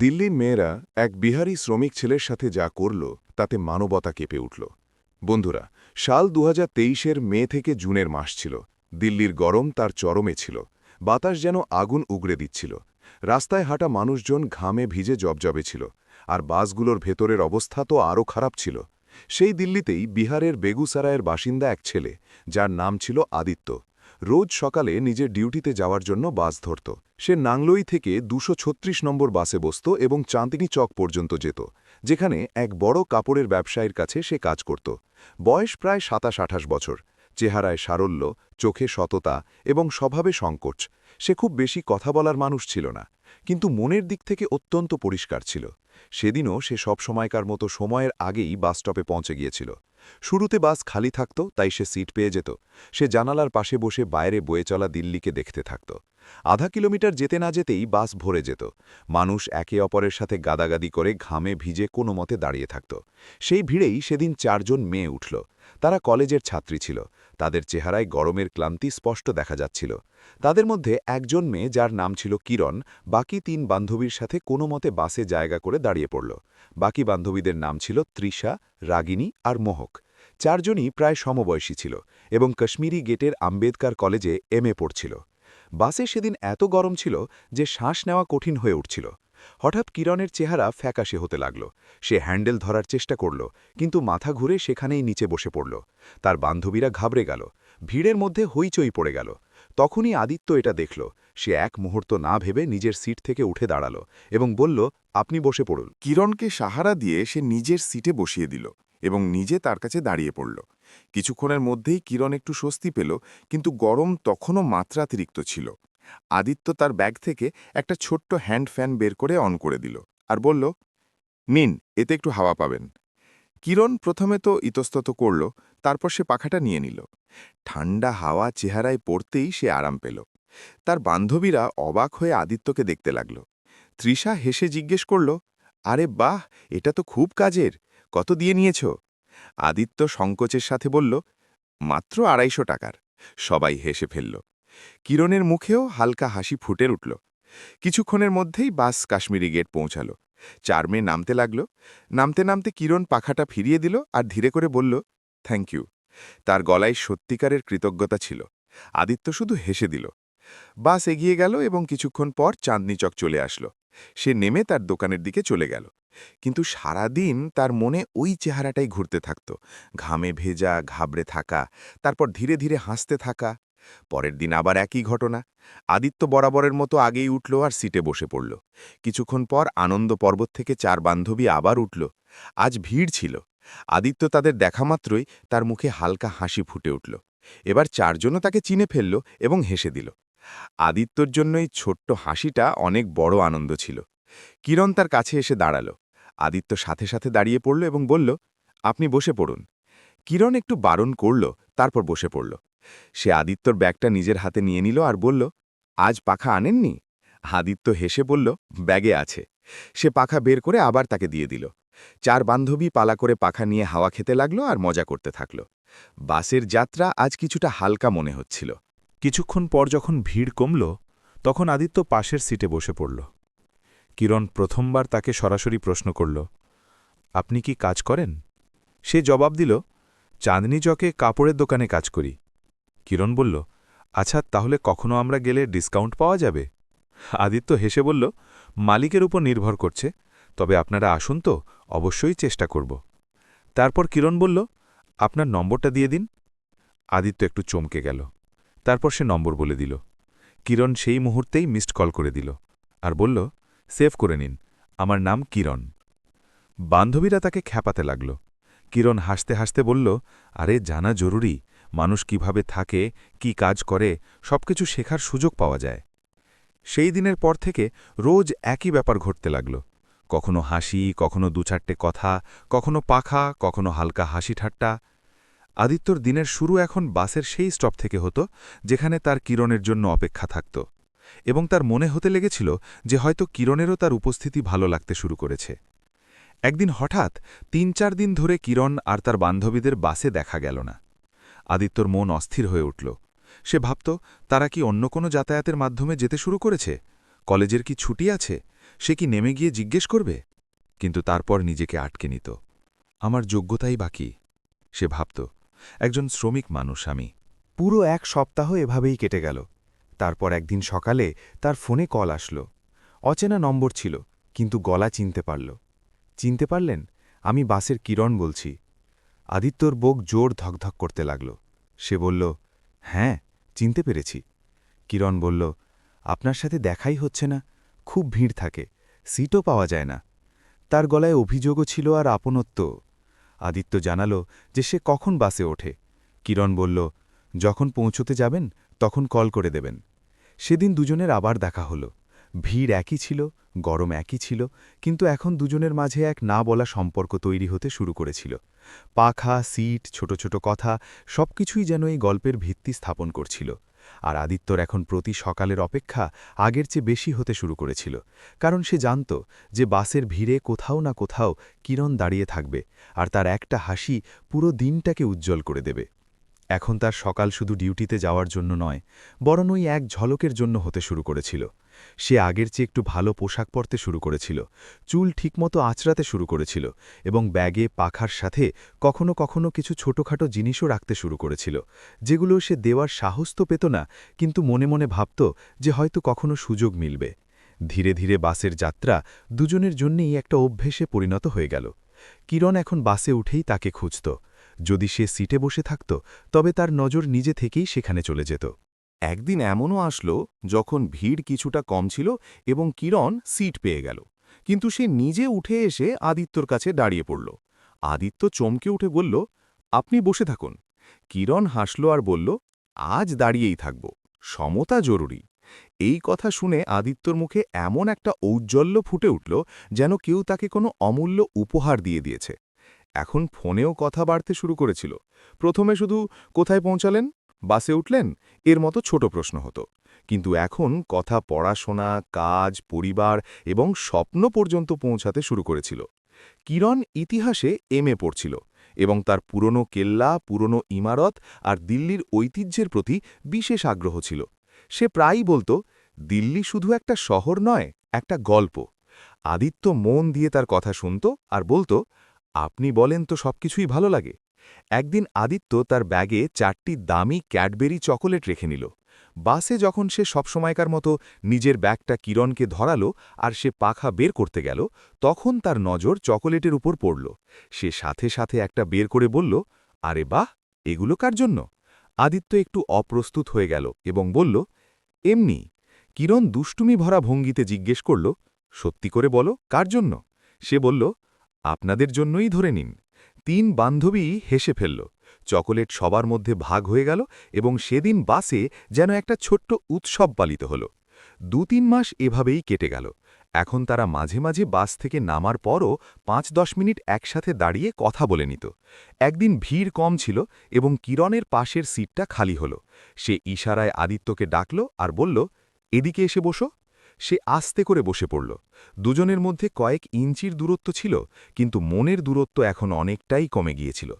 দিল্লির মেয়েরা এক বিহারি শ্রমিক ছেলের সাথে যা করল তাতে মানবতা কেঁপে উঠল। বন্ধুরা, সাল ২০২৩-এর মে থেকে জুনের মাস ছিল। দিল্লির গরম তার চরমে ছিল। বাতাস যেন আগুন উগড়ে দিচ্ছিল। রাস্তায় হাঁটা মানুষজন ঘামে ভিজে জবজবে ছিল। আর বাসগুলোর ভেতরের অবস্থা তো আরও খারাপ ছিল। সেই দিল্লিতেই বিহারের বেগুসারায়ের বাসিন্দা এক ছেলে, যার নাম ছিল আদিত্য। রোজ সকালে নিজের ডিউটিতে যাওয়ার জন্য বাস ধরত। সে নাংলোই থেকে ২৩৬ নম্বর বাসে বসত এবং চাঁদনি চক পর্যন্ত যেত, যেখানে এক বড় কাপড়ের ব্যবসায়ীর কাছে সে কাজ করত। বয়স প্রায় ২৭-২৮ বছর। চেহারায় সারল্য, চোখে সততা এবং স্বভাবে সংকোচ। সে খুব বেশি কথা বলার মানুষ ছিল না, কিন্তু মনের দিক থেকে অত্যন্ত পরিষ্কার ছিল। সেদিনও সে সব সময়কার মতো সময়ের আগেই বাসস্টপে পৌঁছে গিয়েছিল। শুরুতে বাস খালি থাকত, তাই সে সিট পেয়ে যেত। সে জানালার পাশে বসে বাইরে বয়ে চলা দিল্লিকে দেখতে থাকত। আধা কিলোমিটার যেতে না যেতেই বাস ভরে যেত। মানুষ একে অপরের সাথে গাদাগাদি করে ঘামে ভিজে কোনো মতে দাঁড়িয়ে থাকত। সেই ভিড়েই সেদিন ৪ জন মেয়ে উঠল। তারা কলেজের ছাত্রী ছিল। তাদের চেহারায় গরমের ক্লান্তি স্পষ্ট দেখা যাচ্ছিল। তাদের মধ্যে একজন মেয়ে, যার নাম ছিল কিরণ, বাকি ৩ বান্ধবীর সাথে কোনো মতে বাসে জায়গা করে দাঁড়িয়ে পড়ল। বাকি বান্ধবীদের নাম ছিল তৃষা, রাগিনী আর মোহক। ৪ জনই প্রায় সমবয়সী ছিল এবং কাশ্মীরি গেটের আম্বেদকর কলেজে এমএ পড়ছিল। বাসে সেদিন এত গরম ছিল যে শ্বাস নেওয়া কঠিন হয়ে উঠছিল। হঠাৎ কিরণের চেহারা ফ্যাকাশে হতে লাগল। সে হ্যান্ডেল ধরার চেষ্টা করল, কিন্তু মাথা ঘুরে সেখানেই নিচে বসে পড়ল। তার বান্ধবীরা ঘাবড়ে গেল। ভিড়ের মধ্যে হইচই পড়ে গেল। তখনই আদিত্য এটা দেখল। সে এক মুহূর্ত না ভেবে নিজের সিট থেকে উঠে দাঁড়াল এবং বলল, আপনি বসে পড়ুন। কিরণকে সাহারা দিয়ে সে নিজের সিটে বসিয়ে দিল এবং নিজে তার কাছে দাঁড়িয়ে পড়ল। কিছুক্ষণের মধ্যেই কিরণ একটু স্বস্তি পেল, কিন্তু গরম তখনও মাত্রাতিরিক্ত ছিল। আদিত্য তার ব্যাগ থেকে একটা ছোট্ট হ্যান্ড ফ্যান বের করে অন করে দিল আর বলল, নিন, এতে একটু হাওয়া পাবেন। কিরণ প্রথমে তো ইতস্তত করল, তারপর সে পাখাটা নিয়ে নিল। ঠান্ডা হাওয়া চেহারায় পড়তেই সে আরাম পেল। তার বান্ধবীরা অবাক হয়ে আদিত্যকে দেখতে লাগল। তৃষা হেসে জিজ্ঞেস করল, আরে বাহ, এটা তো খুব কাজের, কত দিয়ে নিয়েছ? আদিত্য সংকোচের সাথে বলল, মাত্র ২৫০ টাকার। সবাই হেসে ফেলল। কিরণের মুখেও হালকা হাসি ফুটে উঠল। কিছুক্ষণের মধ্যেই বাস কাশ্মীরি গেট পৌঁছাল। ৪ মেয়ে নামতে লাগল। নামতে নামতে কিরণ পাখাটা ফিরিয়ে দিল আর ধীরে করে বলল, থ্যাংক ইউ। তার গলায় সত্যিকারের কৃতজ্ঞতা ছিল। আদিত্য শুধু হেসে দিল। বাস এগিয়ে গেল এবং কিছুক্ষণ পর চাঁদনি চক চলে আসলো। সে নেমে তার দোকানের দিকে চলে গেল। কিন্তু সারাদিন তার মনে ওই চেহারাটাই ঘুরতে থাকত, ঘামে ভেজা, ঘাবড়ে থাকা, তারপর ধীরে ধীরে হাসতে থাকা। পরের দিন আবার একই ঘটনা। আদিত্য বরাবরের মতো আগেই উঠল আর সিটে বসে পড়ল। কিছুক্ষণ পর আনন্দ পর্বত থেকে ৪ বান্ধবী আবার উঠল। আজ ভিড় ছিল। আদিত্য তাদের দেখা মাত্রই তার মুখে হালকা হাসি ফুটে উঠল। এবার ৪ জনও তাকে চিনে ফেলল এবং হেসে দিল। আদিত্যর জন্য এই ছোট্ট হাসিটা অনেক বড় আনন্দ ছিল। কিরণ তার কাছে এসে দাঁড়াল। আদিত্য সাথে সাথে দাঁড়িয়ে পড়ল এবং বলল, আপনি বসে পড়ুন। কিরণ একটু বারণ করল, তারপর বসে পড়ল। সে আদিত্যর ব্যাগটা নিজের হাতে নিয়ে নিল আর বলল, আজ পাখা আনেননি? আদিত্য হেসে বলল, ব্যাগে আছে। সে পাখা বের করে আবার তাকে দিয়ে দিল। ৪ বান্ধবী পালা করে পাখা নিয়ে হাওয়া খেতে লাগলো আর মজা করতে থাকল। বাসের যাত্রা আজ কিছুটা হালকা মনে হচ্ছিল। কিছুক্ষণ পর যখন ভিড় কমল, তখন আদিত্য পাশের সিটে বসে পড়ল। কিরণ প্রথমবার তাকে সরাসরি প্রশ্ন করল, আপনি কি কাজ করেন? সে জবাব দিল, চাঁদনি চকে কাপড়ের দোকানে কাজ করি। কিরণ বলল, আচ্ছা, তাহলে কখনো আমরা গেলে ডিসকাউন্ট পাওয়া যাবে? আদিত্য হেসে বলল, মালিকের উপর নির্ভর করছে, তবে আপনারা আসুন তো, অবশ্যই চেষ্টা করব। তারপর কিরণ বলল, আপনার নম্বরটা দিয়ে দিন। আদিত্য একটু চমকে গেল। তারপর সে নম্বর বলে দিল। কিরণ সেই মুহূর্তেই মিসড কল করে দিল আর বলল, সেভ করে নিন, আমার নাম কিরণ। বান্ধবীরা তাকে খ্যাপাতে লাগল। কিরণ হাসতে হাসতে বলল, আরে জানা জরুরি, মানুষ কিভাবে থাকে, কি কাজ করে, সবকিছু শেখার সুযোগ পাওয়া যায়। সেই দিনের পর থেকে রোজ একই ব্যাপার ঘটতে লাগল। কখনো হাসি, কখনো ২-৪টে কথা, কখনো পাখা, কখনো হালকা হাসি ঠাট্টা। আদিত্যর দিনের শুরু এখন বাসের সেই স্টপ থেকে হতো, যেখানে তার কিরণের জন্য অপেক্ষা থাকত, এবং তার মনে হতে লেগেছিল যে হয়তো কিরণেরও তার উপস্থিতি ভালো লাগতে শুরু করেছে। একদিন হঠাৎ ৩-৪ দিন ধরে কিরণ আর তার বান্ধবীদের বাসে দেখা গেল না। আদিত্যর মন অস্থির হয়ে উঠল। সে ভাবত, তারা কি অন্য কোনো যাতায়াতের মাধ্যমে যেতে শুরু করেছে? কলেজের কি ছুটি আছে? সে কি নেমে গিয়ে জিজ্ঞেস করবে? কিন্তু তারপর নিজেকে আটকে নিত। আমার যোগ্যতাই বাকি, সে ভাবত। একজন শ্রমিক মানুষ আমি। পুরো 1 সপ্তাহ এভাবেই কেটে গেল। তারপর একদিন সকালে তার ফোনে কল আসলো। অচেনা নম্বর ছিল, কিন্তু গলা চিনতে পারল। চিনতে পারলেন? আমি বাসের কিরণ বলছি। আদিত্যর বুক জোর ধকধক করতে লাগল। সে বলল, হ্যাঁ, চিনতে পেরেছি। কিরণ বলল, আপনার সাথে দেখাই হচ্ছে না, খুব ভিড় থাকে, সিটও পাওয়া যায় না। তার গলায় অভিযোগও ছিল আর আপনত্ব। আদিত্য জানালো যে সে কখন বাসে ওঠে। কিরণ বলল, যখন পৌঁছতে যাবেন তখন কল করে দেবেন। সেদিন দুজনের আবার দেখা হলো। ভিড় একই ছিল, গরম একই ছিল, কিন্তু এখন দুজনের মাঝে এক না বলা সম্পর্ক তৈরি হতে শুরু করেছিল। পাখা, সিট, ছোট ছোট কথা, সবকিছুই যেন এই গল্পের ভিত্তি স্থাপন করছিল। আর আদিত্যর এখন প্রতি সকালের অপেক্ষা আগের চেয়ে বেশি হতে শুরু করেছিল, কারণ সে জানত যে বাসের ভিড়ে কোথাও না কোথাও কিরণ দাঁড়িয়ে থাকবে, আর তার একটা হাসি পুরো দিনটাকে উজ্জ্বল করে দেবে। এখন তার সকাল শুধু ডিউটিতে যাওয়ার জন্য নয়, বরং ওই এক ঝলকের জন্য হতে শুরু করেছিল। সে আগের চেয়ে একটু ভালো পোশাক পরতে শুরু করেছিল, চুল ঠিকমতো আঁচড়াতে শুরু করেছিল, এবং ব্যাগে পাখার সাথে কখনো কখনো কিছু ছোটখাটো জিনিসও রাখতে শুরু করেছিল, যেগুলো সে দেওয়ার সাহস তো পেত না, কিন্তু মনে মনে ভাবত যে হয়তো কখনো সুযোগ মিলবে। ধীরে ধীরে বাসের যাত্রা দুজনের জন্যেই একটা অভ্যেসে পরিণত হয়ে গেল। কিরণ এখন বাসে উঠেই তাকে খুঁজত। যদি সে সিটে বসে থাকত, তবে তার নজর নিজে থেকেই সেখানে চলে যেত। একদিন এমনও আসলো যখন ভিড় কিছুটা কম ছিল এবং কিরণ সিট পেয়ে গেল, কিন্তু সে নিজে উঠে এসে আদিত্যর কাছে দাঁড়িয়ে পড়ল। আদিত্য চমকে উঠে বলল, আপনি বসে থাকুন। কিরণ হাসল আর বলল, আজ দাঁড়িয়েই থাকব, সমতা জরুরি। এই কথা শুনে আদিত্যর মুখে এমন একটা ঔজ্জ্বল্য ফুটে উঠল, যেন কেউ তাকে কোনো অমূল্য উপহার দিয়ে দিয়েছে। এখন ফোনেও কথা বাড়তে শুরু করেছিল। প্রথমে শুধু কোথায় পৌঁছালেন, বাসে উঠলেন, এর মতো ছোট প্রশ্ন হতো, কিন্তু এখন কথা পড়াশোনা, কাজ, পরিবার এবং স্বপ্ন পর্যন্ত পৌঁছাতে শুরু করেছিল। কিরণ ইতিহাসে এমএ পড়ছিল এবং তার পুরনো কেল্লা, পুরনো ইমারত আর দিল্লির ঐতিহ্যের প্রতি বিশেষ আগ্রহ ছিল। সে প্রায়ই বলতো, দিল্লি শুধু একটা শহর নয়, একটা গল্প। আদিত্য মন দিয়ে তার কথা শুনত আর বলতো, আপনি বলেন তো সবকিছুই ভালো লাগে। একদিন আদিত্য তার ব্যাগে 4টি দামি ক্যাডবেরি চকোলেট রেখে নিল। বাসে যখন সে সবসময়কার মতো নিজের ব্যাগটা কিরণকে ধরালো আর সে পাখা বের করতে গেল, তখন তার নজর চকোলেটের উপর পড়ল। সে সাথে সাথে একটা বের করে বলল, আরে বাহ, এগুলো কার জন্য? আদিত্য একটু অপ্রস্তুত হয়ে গেল এবং বলল, এমনি। কিরণ দুষ্টুমি ভরা ভঙ্গিতে জিজ্ঞেস করল, সত্যি করে বলো, কার জন্য? সে বলল, আপনাদের জন্যই ধরে নিন। 3 বান্ধবী হেসে ফেলল। চকোলেট সবার মধ্যে ভাগ হয়ে গেল এবং সেদিন বাসে যেন একটা ছোট্ট উৎসব পালিত হল। 2-3 মাস এভাবেই কেটে গেল। এখন তারা মাঝে মাঝে বাস থেকে নামার পরও 5-10 মিনিট একসাথে দাঁড়িয়ে কথা বলে নিত। একদিন ভিড় কম ছিল এবং কিরণের পাশের সিটটা খালি হল। সে ইশারায় আদিত্যকে ডাকল আর বলল, এদিকে এসে বসো। সে আস্তে করে বসে পড়ল। দুজনের মধ্যে কয়েক ইঞ্চির দূরত্ব ছিল, কিন্তু মনের দূরত্ব এখন অনেকটাই কমে গিয়েছিল।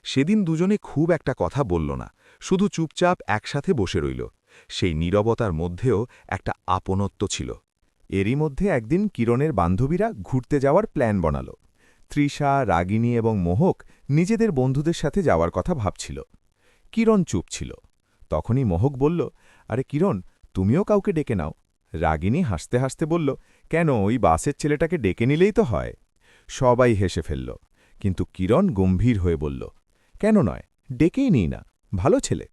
সেদিন দুজনে খুব একটা কথা বলল না, শুধু চুপচাপ একসাথে বসে রইল। সেই নীরবতার মধ্যেও একটা আপনত্ব ছিল। এরই মধ্যে একদিন কিরণের বান্ধবীরা ঘুরতে যাওয়ার প্ল্যান বানাল। তৃষা, রাগিনী এবং মোহক নিজেদের বন্ধুদের সাথে যাওয়ার কথা ভাবছিল। কিরণ চুপ ছিল। তখনই মোহক বলল, আরে কিরণ, তুমিও কাউকে ডেকে নাও। রাগিনী হাসতে হাসতে বলল, কেন, ওই বাসের ছেলেটাকে ডেকে নিলেই তো হয়। সবাই হেসে ফেলল, কিন্তু কিরণ গম্ভীর হয়ে বলল, কেন নয়, ডেকেই নিই না, ভালো ছেলে।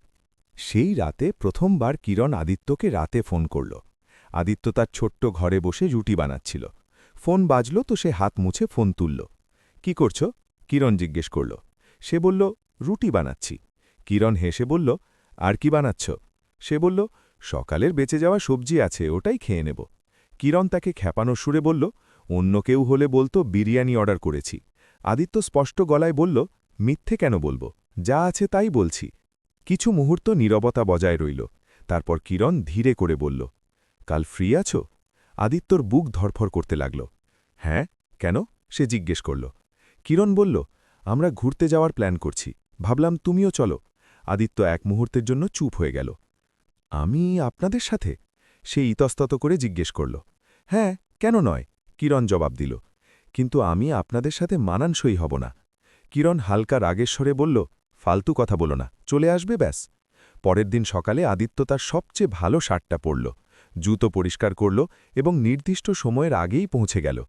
সেই রাতে প্রথমবার কিরণ আদিত্যকে রাতে ফোন করল। আদিত্য তার ছোট্ট ঘরে বসে রুটি বানাচ্ছিল। ফোন বাজল তো সে হাত মুছে ফোন তুলল। কি করছ? কিরণ জিজ্ঞেস করল। সে বলল, রুটি বানাচ্ছি। কিরণ হেসে বলল, আর কি বানাচ্ছ? সে বলল, সকালের বেঁচে যাওয়া সবজি আছে, ওটাই খেয়ে নেব। কিরণ তাকে খেপানোর সুরে বলল, অন্য কেউ হলে বলতো বিরিয়ানি অর্ডার করেছি। আদিত্য স্পষ্ট গলায় বলল, মিথ্যে কেন বলবো, যা আছে তাই বলছি। কিছু মুহূর্ত নীরবতা বজায় রইল। তারপর কিরণ ধীরে করে বলল, কাল ফ্রি আছো? আদিত্যর বুক ধরফর করতে লাগল। হ্যাঁ, কেন? সে জিজ্ঞেস করল। কিরণ বলল, আমরা ঘুরতে যাওয়ার প্ল্যান করছি, ভাবলাম তুমিও চলো। আদিত্য এক মুহূর্তের জন্য চুপ হয়ে গেল। আমি আপনাদের সাথে? সে ইতস্তত করে জিজ্ঞেস করল। হ্যাঁ, কেন নয়, কিরণ জবাব দিল, কিন্তু আমি আপনাদের সাথে মানানসই হব না। কিরণ হালকা রাগের স্বরে বলল, ফালতু কথা বলো না, চলে আসবে ব্যাস। পরের দিন সকালে আদিত্য তার সবচেয়ে ভালো শার্টটা পরল, জুতো পরিষ্কার করল এবং নির্দিষ্ট সময়ের আগেই পৌঁছে গেল।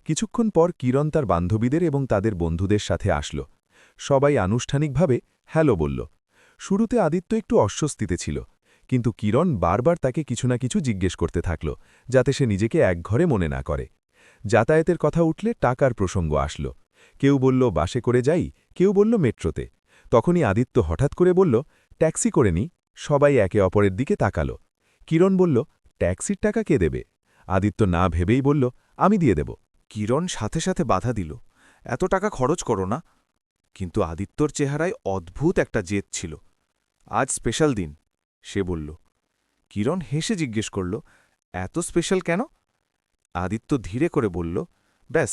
কিছুক্ষণ পর কিরণ তার বান্ধবীদের এবং তাদের বন্ধুদের সাথে আসল। সবাই আনুষ্ঠানিকভাবে হ্যালো বলল। শুরুতে আদিত্য একটু অস্বস্তিতে ছিল, কিন্তু কিরণ বারবার তাকে কিছু না কিছু জিজ্ঞেস করতে থাকল, যাতে সে নিজেকে একঘরে মনে না করে। যাতায়াতের কথা উঠলে টাকার প্রসঙ্গ আসল। কেউ বলল বাসে করে যাই, কেউ বলল মেট্রোতে। তখনই আদিত্য হঠাৎ করে বলল, ট্যাক্সি করে নি। সবাই একে অপরের দিকে তাকাল। কিরণ বলল, ট্যাক্সির টাকা কে দেবে? আদিত্য না ভেবেই বলল, আমি দিয়ে দেব। কিরণ সাথে সাথে বাধা দিল, এত টাকা খরচ করো না। কিন্তু আদিত্যর চেহারায় অদ্ভুত একটা জেদ ছিল। আজ স্পেশাল দিন, সে বলল। কিরণ হেসে জিজ্ঞেস করল, এত স্পেশাল কেন? আদিত্য ধীরে করে বলল, ব্যাস,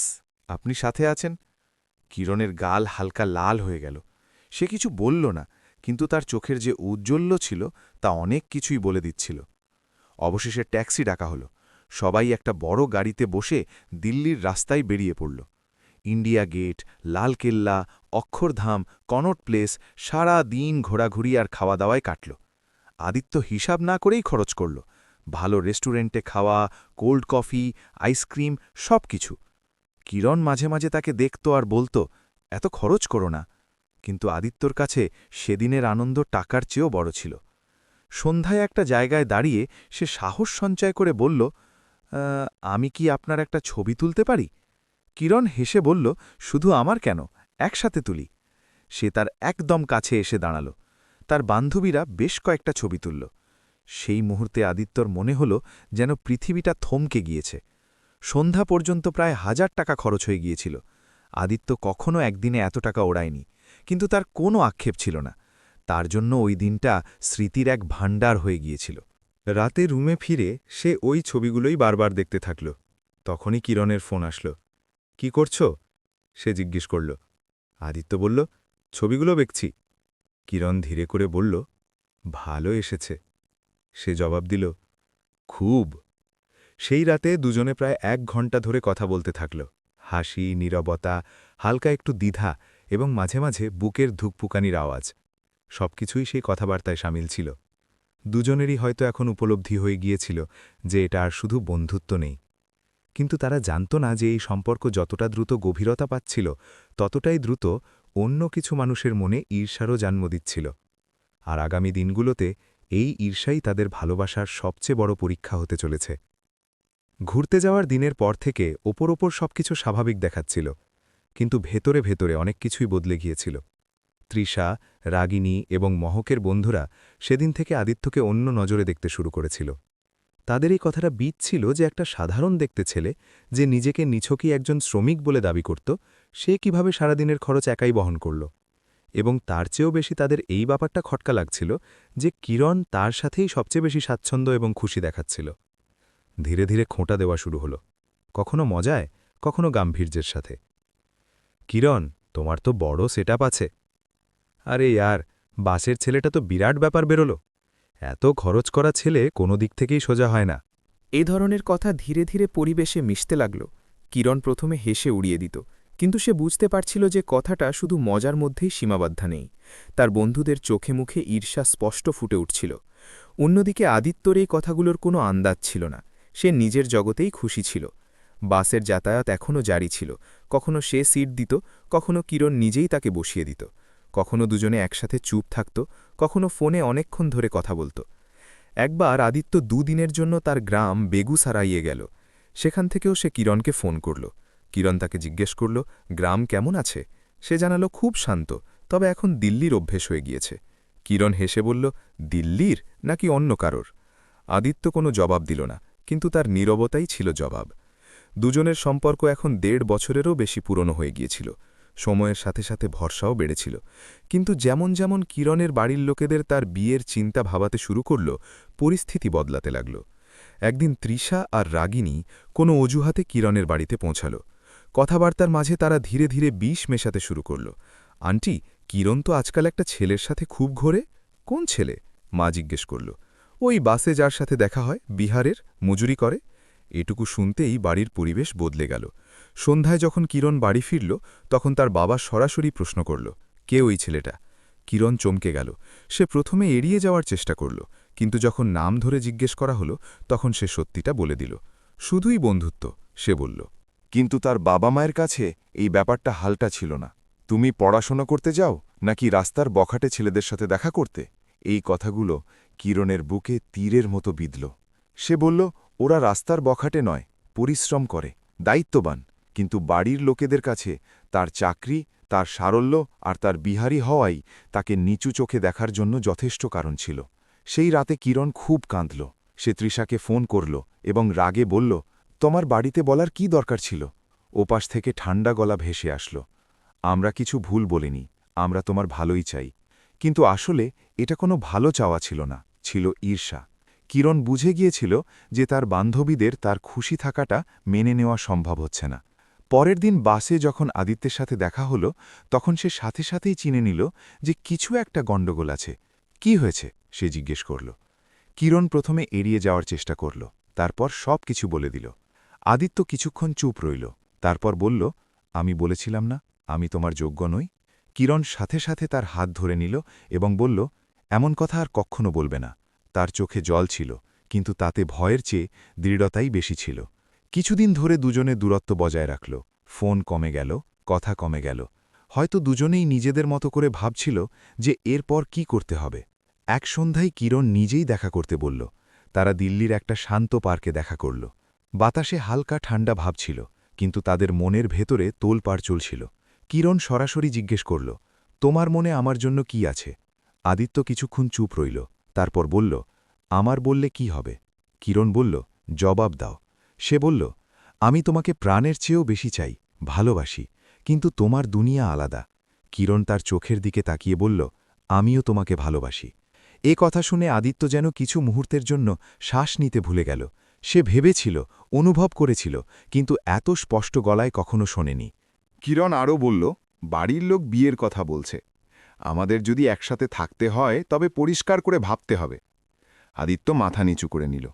আপনি সাথে আছেন। কিরণের গাল হালকা লাল হয়ে গেল। সে কিছু বলল না, কিন্তু তার চোখের যে ঔজ্জ্বল্য ছিল তা অনেক কিছুই বলে দিচ্ছিল। অবশেষে ট্যাক্সি ডাকা হলো। সবাই একটা বড় গাড়িতে বসে দিল্লির রাস্তায় বেরিয়ে পড়ল। India Gate, Lal Qila, Akshardham, Connaught Place, সারা দিন ঘোরাঘুরি আর খাওয়া দাওয়ায় কাটল। আদিত্য হিসাব না করেই খরচ করল। ভালো রেস্টুরেন্টে খাওয়া, কোল্ড কফি, আইসক্রিম, সব কিছু। কিরণ মাঝে মাঝে তাকে দেখত আর বলত, এত খরচ করো না। কিন্তু আদিত্যর কাছে সেদিনের আনন্দ টাকার চেয়েও বড় ছিল। সন্ধ্যায় একটা জায়গায় দাঁড়িয়ে সে সাহস সঞ্চয় করে বলল, আমি কি আপনার একটা ছবি তুলতে পারি? কিরণ হেসে বলল, শুধু আমার কেন, একসাথে তুলি। সে তার একদম কাছে এসে দাঁড়াল। তার বান্ধবীরা বেশ কয়েকটা ছবি তুলল। সেই মুহূর্তে আদিত্যর মনে হল যেন পৃথিবীটা থমকে গিয়েছে। সন্ধ্যা পর্যন্ত প্রায় 1000 টাকা খরচ হয়ে গিয়েছিল। আদিত্য কখনো একদিনে এত টাকা ওড়ায়নি, কিন্তু তার কোনো আক্ষেপ ছিল না। তার জন্য ওই দিনটা স্মৃতির এক ভাণ্ডার হয়ে গিয়েছিল। রাতে রুমে ফিরে সে ওই ছবিগুলোই বারবার দেখতে থাকল। তখনই কিরণের ফোন আসল। কি করছো? সে জিজ্ঞেস করল। আদিত্য বলল, ছবিগুলো দেখছি। কিরণ ধীরে করে বলল, ভালো এসেছে। সে জবাব দিল, খুব। সেই রাতে দুজনে প্রায় 1 ঘণ্টা ধরে কথা বলতে থাকল। হাসি, নীরবতা, হালকা একটু দ্বিধা এবং মাঝে মাঝে বুকের ধুকপুকানির আওয়াজ, সবকিছুই সেই কথাবার্তায় সামিল ছিল। দুজনেরই হয়তো এখন উপলব্ধি হয়ে গিয়েছিল যে এটা আর শুধু বন্ধুত্ব নেই। কিন্তু তারা জানত না যে এই সম্পর্ক যতটা দ্রুত গভীরতা পাচ্ছিল, ততটাই দ্রুত অন্য কিছু মানুষের মনে ঈর্ষারও জন্ম দিচ্ছিল। আর আগামী দিনগুলোতে এই ঈর্ষাই তাদের ভালোবাসার সবচেয়ে বড় পরীক্ষা হতে চলেছে। ঘুরতে যাওয়ার দিনের পর থেকে ওপর সবকিছু স্বাভাবিক দেখাচ্ছিল, কিন্তু ভেতরে ভেতরে অনেক কিছুই বদলে গিয়েছিল। তৃষা, রাগিনী এবং মহকের বন্ধুরা সেদিন থেকে আদিত্যকে অন্য নজরে দেখতে শুরু করেছিল। তাদের এই কথাটা বিচ্ছিল যে একটা সাধারণ দেখতে ছেলে, যে নিজেকে নিছকই একজন শ্রমিক বলে দাবি করত, সে কিভাবে সারাদিনের খরচ একাই বহন করল। এবং তার চেয়েও বেশি তাদের এই ব্যাপারটা খটকা লাগছিল যে কিরণ তার সাথেই সবচেয়ে বেশি স্বাচ্ছন্দ্য এবং খুশি দেখাচ্ছিল। ধীরে ধীরে খোঁটা দেওয়া শুরু হলো, কখনো মজায়, কখনো গাম্ভীর্যের সাথে। কিরণ, তোমার তো বড় সেটআপ আছে। আরে ইয়ার, বাসের ছেলেটা তো বিরাট ব্যাপার বেরোলো। এত খরচ করা ছেলে কোনো দিক থেকেই সোজা হয় না। এ ধরনের কথা ধীরে ধীরে পরিবেশে মিশতে লাগল। কিরণ প্রথমে হেসে উড়িয়ে দিত, কিন্তু সে বুঝতে পারছিল যে কথাটা শুধু মজার মধ্যেই সীমাবদ্ধ নেই। তার বন্ধুদের চোখে মুখে ঈর্ষা স্পষ্ট ফুটে উঠছিল। অন্যদিকে আদিত্যর এই কথাগুলোর কোনো আন্দাজ ছিল না। সে নিজের জগতেই খুশি ছিল। বাসের যাতায়াত এখনও জারি ছিল। কখনো সে সিট দিত, কখনো কিরণ নিজেই তাকে বসিয়ে দিত। কখনো দুজনে একসাথে চুপ থাকত, কখনো ফোনে অনেকক্ষণ ধরে কথা বলত। একবার আদিত্য 2 দিনের জন্য তার গ্রাম বেগুসারাইয়ে গেল। সেখান থেকেও সে কিরণকে ফোন করল। কিরণ তাকে জিজ্ঞেস করল, গ্রাম কেমন আছে? সে জানালো, খুব শান্ত, তবে এখন দিল্লির অভ্যেস হয়ে গিয়েছে। কিরণ হেসে বলল, দিল্লির নাকি অন্য কারোর? আদিত্য কোনো জবাব দিল না, কিন্তু তার নীরবতাই ছিল জবাব। দুজনের সম্পর্ক এখন 1.5 বছরেরও বেশি পুরনো হয়ে গিয়েছিল। সময়ের সাথে সাথে ভরসাও বেড়েছিল। কিন্তু যেমন যেমন কিরণের বাড়ির লোকেদের তার বিয়ের চিন্তা ভাবাতে শুরু করল, পরিস্থিতি বদলাতে লাগল। একদিন তৃষা আর রাগিনী কোনো অজুহাতে কিরণের বাড়িতে পৌঁছাল। কথাবার্তার মাঝে তারা ধীরে ধীরে বিষ মেশাতে শুরু করল। আন্টি, কিরণ তো আজকাল একটা ছেলের সাথে খুব ঘোরে। কোন ছেলে? মা জিজ্ঞেস করল। ওই বাসে যার সাথে দেখা হয়, বিহারের, মজুরি করে। এটুকু শুনতেই বাড়ির পরিবেশ বদলে গেল। সন্ধ্যায় যখন কিরণ বাড়ি ফিরল, তখন তার বাবা সরাসরি প্রশ্ন করল, কে ওই ছেলেটা? কিরণ চমকে গেল। সে প্রথমে এড়িয়ে যাওয়ার চেষ্টা করল, কিন্তু যখন নাম ধরে জিজ্ঞেস করা হলো, তখন সে সত্যিটা বলে দিল। শুধুই বন্ধুত্ব, সে বলল। কিন্তু তার বাবা মায়ের কাছে এই ব্যাপারটা হালটা ছিল না। তুমি পড়াশোনা করতে যাও নাকি রাস্তার বখাটে ছেলেদের সাথে দেখা করতে? এই কথাগুলো কিরণের বুকে তীরের মতো বিঁধল। সে বলল, ওরা রাস্তার বখাটে নয়, পরিশ্রম করে, দায়িত্ববান, কিন্তু বাড়ির লোকেদের কাছে তার চাকরি, তার সারল্য আর তার বিহারী হওয়াই তাকে নিচু চোখে দেখার জন্য যথেষ্ট কারণ ছিল। সেই রাতে কিরণ খুব কাঁদল। সে তৃষাকে ফোন করল এবং রাগে বলল, তোমার বাড়িতে বলার কি দরকার ছিল? ওপাশ থেকে ঠান্ডা গলা ভেসে আসল, আমরা কিছু ভুল বলিনি, আমরা তোমার ভালোই চাই। কিন্তু আসলে এটা কোনো ভালো চাওয়া ছিল না, ছিল ঈর্ষা। কিরণ বুঝে গিয়েছিল যে তার বান্ধবীদের তার খুশি থাকাটা মেনে নেওয়া সম্ভব হচ্ছে না। পরের দিন বাসে যখন আদিত্যের সাথে দেখা হলো, তখন সে সাথে সাথেই চিনে নিল যে কিছু একটা গণ্ডগোল আছে। কি হয়েছে? সে জিজ্ঞেস করল। কিরণ প্রথমে এড়িয়ে যাওয়ার চেষ্টা করল, তারপর সব কিছু বলে দিল। আদিত্য কিছুক্ষণ চুপ রইল, তারপর বলল, আমি বলেছিলাম না আমি তোমার যোগ্য নই? কিরণ সাথে সাথে তার হাত ধরে নিল এবং বলল, এমন কথা আর কখনো বলবে না। তার চোখে জল ছিল, কিন্তু তাতে ভয়ের চেয়ে দৃঢ়তাই বেশি ছিল। কিছুদিন ধরে দুজনে দূরত্ব বজায় রাখল। ফোন কমে গেল, কথা কমে গেল। হয়তো দুজনেই নিজেদের মতো করে ভাবছিল যে এরপর কি করতে হবে। এক সন্ধ্যায় কিরণ নিজেই দেখা করতে বলল। তারা দিল্লির একটা শান্ত পার্কে দেখা করল। বাতাসে হালকা ঠান্ডা ভাব ছিল, কিন্তু তাদের মনের ভেতরে তোলপাড় চলছিল। কিরণ সরাসরি জিজ্ঞেস করল, তোমার মনে আমার জন্য কি আছে? আদিত্য কিছুক্ষণ চুপ রইল, তারপর বলল, আমার বললে কি হবে? কিরণ বলল, জবাব দাও। সে বলল, আমি তোমাকে প্রাণের চেয়েও বেশি চাই, ভালোবাসি, কিন্তু তোমার দুনিয়া আলাদা। কিরণ তার চোখের দিকে তাকিয়ে বলল, আমিও তোমাকে ভালোবাসি। এ কথা শুনে আদিত্য যেন কিছু মুহূর্তের জন্য শ্বাস নিতে ভুলে গেল। সে ভেবেছিল, অনুভব করেছিল, কিন্তু এত স্পষ্ট গলায় কখনো শোনেনি। কিরণ আরও বলল, বাড়ির লোক বিয়ের কথা বলছে। আমাদের যদি একসাথে থাকতে হয় তবে পরিষ্কার করে ভাবতে হবে। আদিত্য মাথা নিচু করে নিল।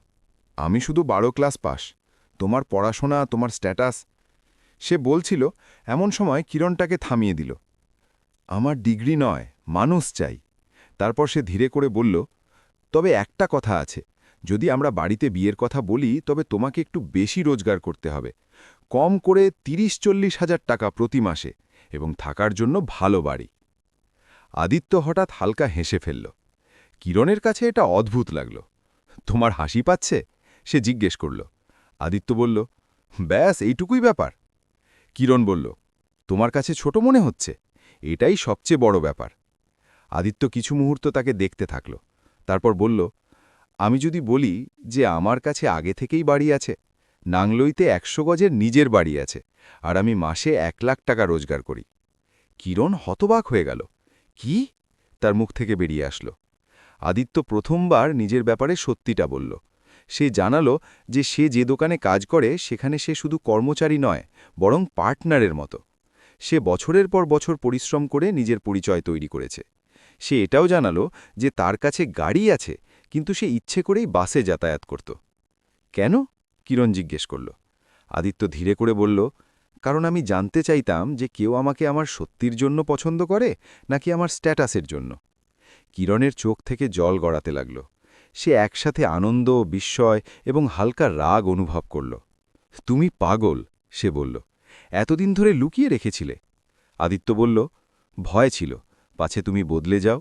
আমি শুধু 12 ক্লাস পাস, তোমার পড়াশোনা, তোমার স্ট্যাটাস। সে বলছিল, এমন সময় কিরণটাকে থামিয়ে দিল। আমার ডিগ্রি নয়, মানুষ চাই। তারপর সে ধীরে করে বলল, তবে একটা কথা আছে, যদি আমরা বাড়িতে বিয়ের কথা বলি তবে তোমাকে একটু বেশি রোজগার করতে হবে, কম করে 30-40 হাজার টাকা প্রতি মাসে, এবং থাকার জন্য ভালো বাড়ি। আদিত্য হঠাৎ হালকা হেসে ফেলল। কিরণের কাছে এটা অদ্ভুত লাগল। তোমার হাসি পাচ্ছে? সে জিজ্ঞেস করল। আদিত্য বলল, ব্যাস এইটুকুই ব্যাপার? কিরণ বলল, তোমার কাছে ছোট মনে হচ্ছে? এটাই সবচেয়ে বড় ব্যাপার। আদিত্য কিছু মুহূর্ত তাকে দেখতে থাকল, তারপর বলল, আমি যদি বলি যে আমার কাছে আগে থেকেই বাড়ি আছে, নাংলইতে 100 গজের নিজের বাড়ি আছে, আর আমি মাসে 1 লাখ টাকা রোজগার করি। কিরণ হতবাক হয়ে গেল। কি? তার মুখ থেকে বেরিয়ে আসলো। আদিত্য প্রথমবার নিজের ব্যাপারে সত্যিটা বলল। সে জানালো যে সে যে দোকানে কাজ করে সেখানে সে শুধু কর্মচারী নয়, বরং পার্টনারের মতো। সে বছরের পর বছর পরিশ্রম করে নিজের পরিচয় তৈরি করেছে। সে এটাও জানালো যে তার কাছে গাড়ি আছে, কিন্তু সে ইচ্ছে করেই বাসে যাতায়াত করত। কেন? কিরণ জিজ্ঞেস করল। আদিত্য ধীরে করে বলল, কারণ আমি জানতে চাইতাম যে কেউ আমাকে আমার সত্যির জন্য পছন্দ করে নাকি আমার স্ট্যাটাসের জন্য। কিরণের চোখ থেকে জল গড়াতে লাগল। সে একসাথে আনন্দ, বিস্ময় এবং হালকা রাগ অনুভব করল। তুমি পাগল, সে বলল। এতদিন ধরে লুকিয়ে রেখেছিলে? আদিত্য বলল, ভয় ছিল, পাছে তুমি বদলে যাও।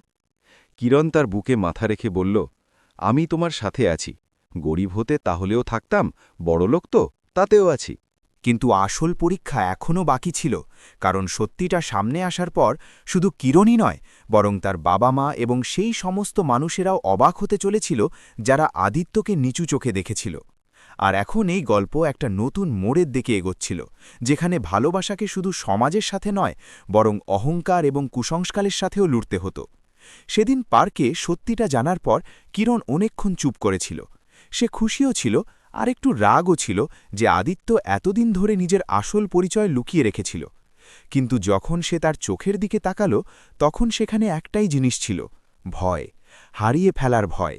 কিরণ তার বুকে মাথা রেখে বলল, আমি তোমার সাথে আছি। গরিব হতে তাহলেও থাকতাম, বড়লোক তো তাতেও আছি। কিন্তু আসল পরীক্ষা এখনও বাকি ছিল, কারণ সত্যিটা সামনে আসার পর শুধু কিরণই নয়, বরং তার বাবা মা এবং সেই সমস্ত মানুষেরাও অবাক হতে চলেছিল যারা আদিত্যকে নিচু চোখে দেখেছিল। আর এখন এই গল্প একটা নতুন মোড়ের দিকে এগোচ্ছিল, যেখানে ভালোবাসাকে শুধু সমাজের সাথে নয়, বরং অহংকার এবং কুসংস্কারের সাথেও লড়তে হতো। সেদিন পার্কে সত্যিটা জানার পর কিরণ অনেকক্ষণ চুপ করেছিল। সে খুশিও ছিল, আর একটু রাগও ছিল যে আদিত্য এতদিন ধরে নিজের আসল পরিচয় লুকিয়ে রেখেছিল। কিন্তু যখন সে তার চোখের দিকে তাকাল, তখন সেখানে একটাই জিনিস ছিল, ভয়, হারিয়ে ফেলার ভয়।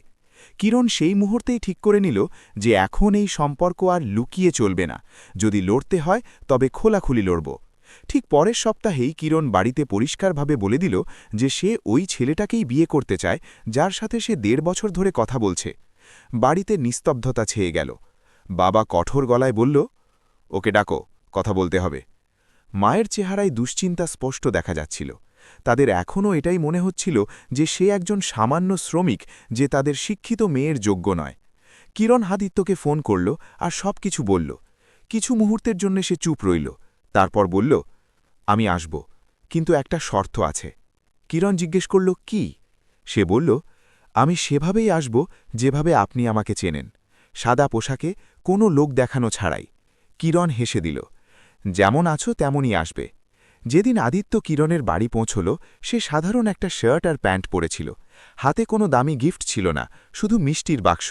কিরণ সেই মুহূর্তেই ঠিক করে নিল যে এখন এই সম্পর্ক আর লুকিয়ে চলবে না, যদি লড়তে হয় তবে খোলাখুলি লড়ব। ঠিক পরের সপ্তাহেই কিরণ বাড়িতে পরিষ্কারভাবে বলে দিল যে সে ওই ছেলেটাকেই বিয়ে করতে চায় যার সাথে সে ১.৫ বছর ধরে কথা বলছে। বাড়িতে নিস্তব্ধতা ছেয়ে গেল। বাবা কঠোর গলায় বলল, ওকে ডাকো, কথা বলতে হবে। মায়ের চেহারায় দুশ্চিন্তা স্পষ্ট দেখা যাচ্ছিল। তাদের এখনও এটাই মনে হচ্ছিল যে সে একজন সামান্য শ্রমিক, যে তাদের শিক্ষিত মেয়ের যোগ্য নয়। কিরণ আদিত্যকে ফোন করল আর সব কিছু বলল। কিছু মুহূর্তের জন্য সে চুপ রইল, তারপর বলল, আমি আসব, কিন্তু একটা শর্ত আছে। কিরণ জিজ্ঞেস করল, কি? সে বলল, আমি সেভাবেই আসব যেভাবে আপনি আমাকে চেনেন, সাদা পোশাকে, কোনো লোক দেখানো ছাড়াই। কিরণ হেসে দিল, যেমন আছো তেমনই আসবে। যেদিন আদিত্য কিরণের বাড়ি পৌঁছল, সে সাধারণ একটা শার্ট আর প্যান্ট পরেছিল। হাতে কোনো দামি গিফট ছিল না, শুধু মিষ্টির বাক্স।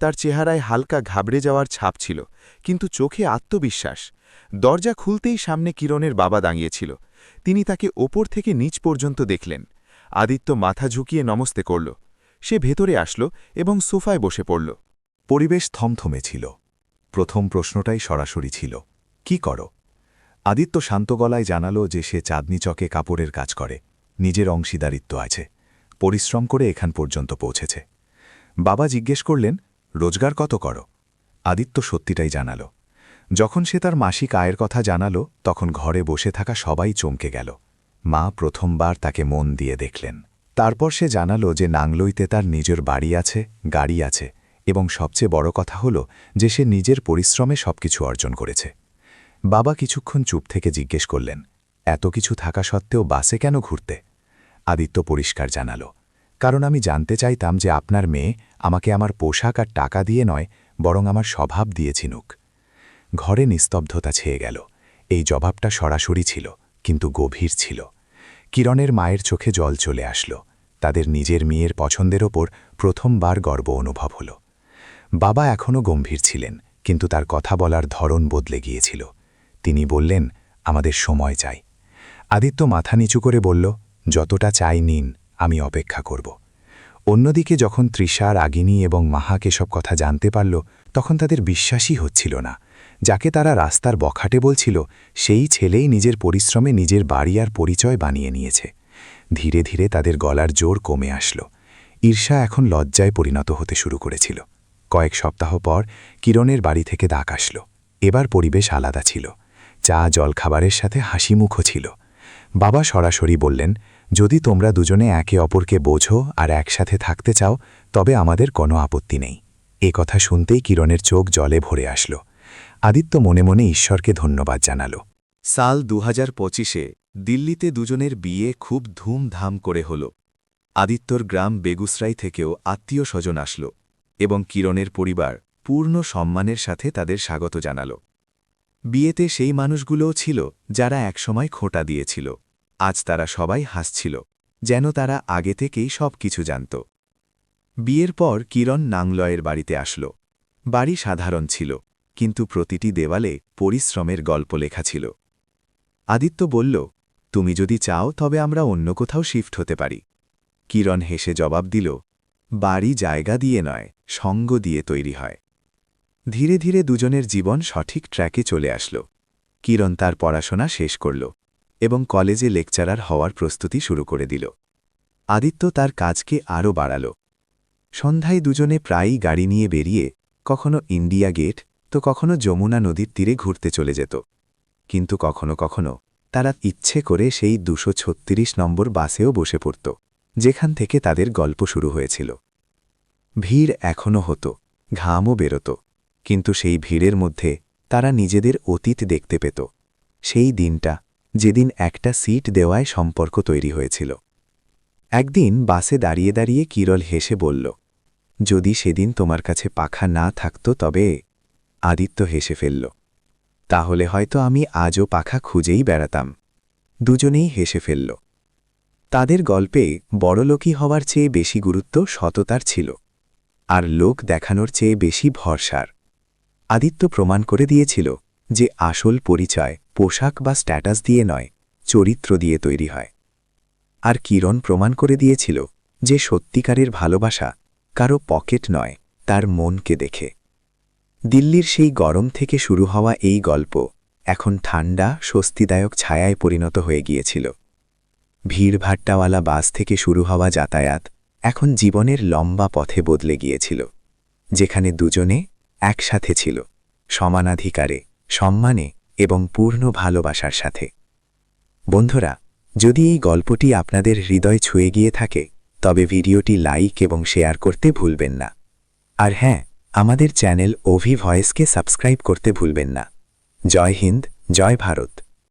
তার চেহারায় হালকা ঘাবড়ে যাওয়ার ছাপ ছিল, কিন্তু চোখে আত্মবিশ্বাস। দরজা খুলতেই সামনে কিরণের বাবা দাঁড়িয়েছিল। তিনি তাকে ওপর থেকে নিচ পর্যন্ত দেখলেন। আদিত্য মাথা ঝুঁকিয়ে নমস্তে করল। সে ভেতরে আসলো এবং সোফায় বসে পড়ল। পরিবেশ থমথমে ছিল। প্রথম প্রশ্নটাই সরাসরি ছিল, কি করো? আদিত্য শান্ত গলায় জানালো যে সে চাঁদনি চকে কাপড়ের কাজ করে, নিজের অংশীদারিত্ব আছে, পরিশ্রম করে এখান পর্যন্ত পৌঁছেছে। বাবা জিজ্ঞেস করলেন, রোজগার কত করো? আদিত্য সত্যিটাই জানালো। যখন সে তার মাসিক আয়ের কথা জানালো, তখন ঘরে বসে থাকা সবাই চমকে গেল। মা প্রথমবার তাকে মন দিয়ে দেখলেন। তারপর সে জানালো যে নাংলইতে তার নিজের বাড়ি আছে, গাড়ি আছে, এবং সবচেয়ে বড় কথা হল যে সে নিজের পরিশ্রমে সবকিছু অর্জন করেছে। বাবা কিছুক্ষণ চুপ থেকে জিজ্ঞেস করলেন, এত কিছু থাকা সত্ত্বেও বাসে কেন ঘুরতে? আদিত্য পরিষ্কার জানালো, কারণ আমি জানতে চাইতাম যে আপনার মেয়ে আমাকে আমার পোশাক আর টাকা দিয়ে নয়, বরং আমার স্বভাব দিয়ে চিনুক। ঘরে নিস্তব্ধতা ছেয়ে গেল। এই জবাবটা সরাসরি ছিল, কিন্তু গভীর ছিল। কিরণের মায়ের চোখে জল চলে আসলো। তাদের নিজের মেয়ের পছন্দের ওপর প্রথমবার গর্ব অনুভব হল। বাবা এখনও গম্ভীর ছিলেন, কিন্তু তার কথা বলার ধরন বদলে গিয়েছিল। তিনি বললেন, আমাদের সময় চাই। আদিত্য মাথা নিচু করে বলল, যতটা চাই নিন, আমি অপেক্ষা করব। অন্যদিকে যখন তৃষা, রাগিনী এবং মাহাক এসব কথা জানতে পারল, তখন তাদের বিশ্বাসই হচ্ছিল না। যাকে তারা রাস্তার বখাটে বলছিল, সেই ছেলেই নিজের পরিশ্রমে নিজের বাড়ি আর পরিচয় বানিয়ে নিয়েছে। ধীরে ধীরে তাদের গলার জোর কমে আসল। ঈর্ষা এখন লজ্জায় পরিণত হতে শুরু করেছিল। কয়েক সপ্তাহ পর কিরণের বাড়ি থেকে ডাক আসল। এবার পরিবেশ আলাদা ছিল। চা, জলখাবারের সাথে হাসিমুখও ছিল। বাবা সরাসরি বললেন, যদি তোমরা দুজনে একে অপরকে বোঝো আর একসাথে থাকতে চাও, তবে আমাদের কোনো আপত্তি নেই। এ কথা শুনতেই কিরণের চোখ জলে ভরে আসল। আদিত্য মনে মনে ঈশ্বরকে ধন্যবাদ জানাল। সাল ২০২৫-এ দিল্লিতে দুজনের বিয়ে খুব ধুমধাম করে হল। আদিত্যর গ্রাম বেগুসরাই থেকেও আত্মীয় স্বজন আসল এবং কিরণের পরিবার পূর্ণ সম্মানের সাথে তাদের স্বাগত জানাল। বিয়েতে সেই মানুষগুলোও ছিল যারা একসময় খোঁটা দিয়েছিল। আজ তারা সবাই হাসছিল, যেন তারা আগে থেকেই সব কিছু জানত। বিয়ের পর কিরণ নাংলয়ের বাড়িতে আসল। বাড়ি সাধারণ ছিল, কিন্তু প্রতিটি দেওয়ালে পরিশ্রমের গল্প লেখা ছিল। আদিত্য বলল, তুমি যদি চাও তবে আমরা অন্য কোথাও শিফট হতে পারি। কিরণ হেসে জবাব দিল, বাড়ি জায়গা দিয়ে নয়, সঙ্গ দিয়ে তৈরি হয়। ধীরে ধীরে দুজনের জীবন সঠিক ট্র্যাকে চলে আসল। কিরণ তার পড়াশোনা শেষ করল এবং কলেজে লেকচারার হওয়ার প্রস্তুতি শুরু করে দিল। আদিত্য তার কাজকে আরও বাড়াল। সন্ধ্যায় দুজনে প্রায়ই গাড়ি নিয়ে বেরিয়ে কখনো ইন্ডিয়া গেট তো কখনো যমুনা নদীর তীরে ঘুরতে চলে যেত। কিন্তু কখনো কখনো তারা ইচ্ছে করে সেই ২৩৬ নম্বর বাসেও বসে পড়ত, যেখান থেকে তাদের গল্প শুরু হয়েছিল। ভিড় এখনও হতো, ঘামও বেরোত, কিন্তু সেই ভিড়ের মধ্যে তারা নিজেদের অতীত দেখতে পেত। সেই দিনটা, যেদিন একটা সিট দেওয়ায় সম্পর্ক তৈরি হয়েছিল। একদিন বাসে দাঁড়িয়ে দাঁড়িয়ে কিরণ হেসে বলল, যদি সেদিন তোমার কাছে পাখা না থাকত তবে। আদিত্য হেসে ফেলল, তাহলে হয়তো আমি আজও পাখা খুঁজেই বেড়াতাম। দুজনেই হেসে ফেলল। তাদের গল্পে বড়লোকই হওয়ার চেয়ে বেশি গুরুত্ব সততার ছিল, আর লোক দেখানোর চেয়ে বেশি ভরসার। আদিত্য প্রমাণ করে দিয়েছিল যে আসল পরিচয় পোশাক বা স্ট্যাটাস দিয়ে নয়, চরিত্র দিয়ে তৈরি হয়। আর কিরণ প্রমাণ করে দিয়েছিল যে সত্যিকারের ভালোবাসা কারো পকেট নয়, তার মনকে দেখে। দিল্লির সেই গরম থেকে শুরু হওয়া এই গল্প এখন ঠান্ডা, স্বস্তিদায়ক ছায়ায় পরিণত হয়ে গিয়েছিল। ভিড়ভাট্টাওয়ালা বাস থেকে শুরু হওয়া যাতায়াত এখন জীবনের লম্বা পথে বদলে গিয়েছিল, যেখানে দুজনে একসাথে ছিল, সমানাধিকারে, সম্মানে এবং পূর্ণ ভালোবাসার সাথে। বন্ধুরা, যদি এই গল্পটি আপনাদের হৃদয় ছুঁয়ে গিয়ে থাকে, তবে ভিডিওটি লাইক এবং শেয়ার করতে ভুলবেন না। আর হ্যাঁ, আমাদের চ্যানেল ওভি ভয়েসকে সাবস্ক্রাইব করতে ভুলবেন না। জয় হিন্দ, জয় ভারত।